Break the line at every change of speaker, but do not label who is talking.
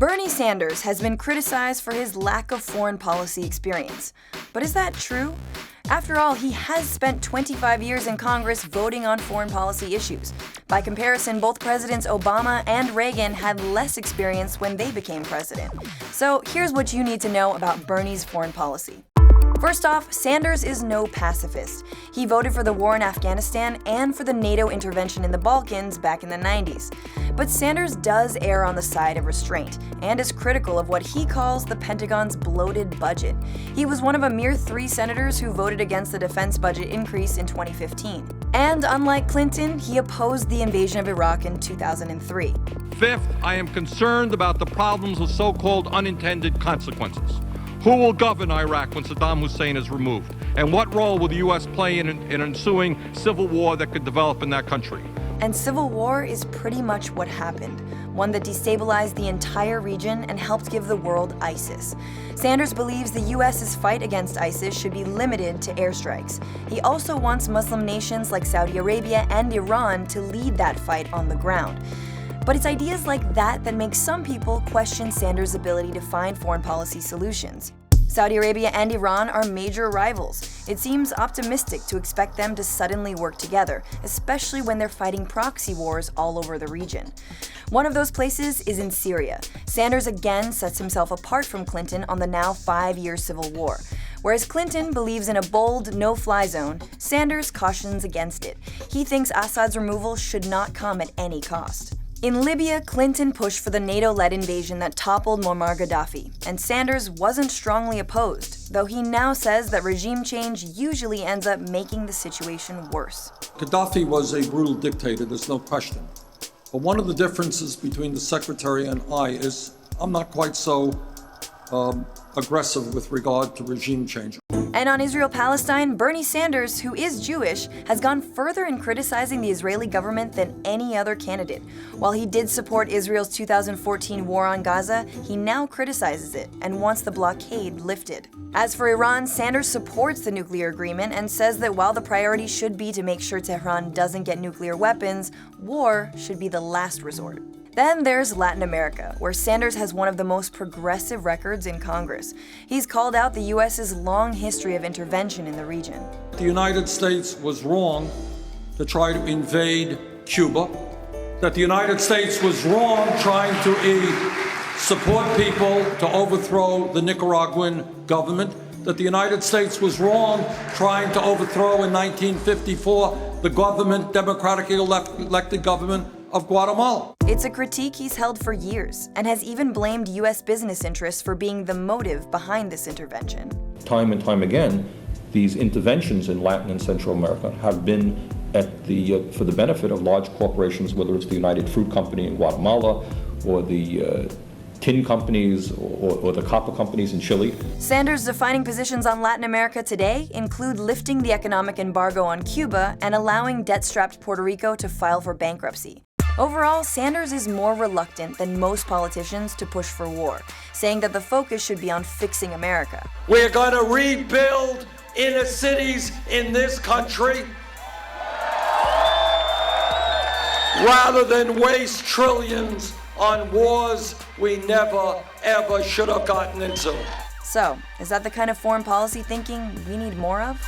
Bernie Sanders has been criticized for his lack of foreign policy experience. But is that true? After all, he has spent 25 years in Congress voting on foreign policy issues. By comparison, both Presidents Obama and Reagan had less experience when they became president. So here's what you need to know about Bernie's foreign policy. First off, Sanders is no pacifist. He voted for the war in Afghanistan and for the NATO intervention in the Balkans back in the 90s. But Sanders does err on the side of restraint and is critical of what he calls the Pentagon's bloated budget. He was one of a mere 3 senators who voted against the defense budget increase in 2015. And unlike Clinton, he opposed the invasion of Iraq in 2003.
Fifth, I am concerned about the problems of so-called unintended consequences. Who will govern Iraq when Saddam Hussein is removed? And what role will the U.S. play in an ensuing civil war that could develop in that country?
And civil war is pretty much what happened, one that destabilized the entire region and helped give the world ISIS. Sanders believes the U.S.'s fight against ISIS should be limited to airstrikes. He also wants Muslim nations like Saudi Arabia and Iran to lead that fight on the ground. But it's ideas like that that make some people question Sanders' ability to find foreign policy solutions. Saudi Arabia and Iran are major rivals. It seems optimistic to expect them to suddenly work together, especially when they're fighting proxy wars all over the region. One of those places is in Syria. Sanders again sets himself apart from Clinton on the now 5-year civil war. Whereas Clinton believes in a bold, no-fly zone, Sanders cautions against it. He thinks Assad's removal should not come at any cost. In Libya, Clinton pushed for the NATO-led invasion that toppled Muammar Gaddafi, and Sanders wasn't strongly opposed, though he now says that regime change usually ends up making the situation worse.
Gaddafi was a brutal dictator, there's no question. But one of the differences between the Secretary and I is I'm not quite so aggressive with regard to regime change.
And on Israel-Palestine, Bernie Sanders, who is Jewish, has gone further in criticizing the Israeli government than any other candidate. While he did support Israel's 2014 war on Gaza, he now criticizes it and wants the blockade lifted. As for Iran, Sanders supports the nuclear agreement and says that while the priority should be to make sure Tehran doesn't get nuclear weapons, war should be the last resort. Then there's Latin America, where Sanders has one of the most progressive records in Congress. He's called out the U.S.'s long history of intervention in the region.
The United States was wrong to try to invade Cuba, that the United States was wrong trying to support people to overthrow the Nicaraguan government, that the United States was wrong trying to overthrow in 1954 the government, democratically elected government of Guatemala.
It's a critique he's held for years and has even blamed U.S. business interests for being the motive behind this intervention.
Time and time again, these interventions in Latin and Central America have been for the benefit of large corporations, whether it's the United Fruit Company in Guatemala or the tin companies or the copper companies in Chile.
Sanders' defining positions on Latin America today include lifting the economic embargo on Cuba and allowing debt-strapped Puerto Rico to file for bankruptcy. Overall, Sanders is more reluctant than most politicians to push for war, saying that the focus should be on fixing America.
We're going to rebuild inner cities in this country rather than waste trillions on wars we never, ever should have gotten into.
So, is that the kind of foreign policy thinking we need more of?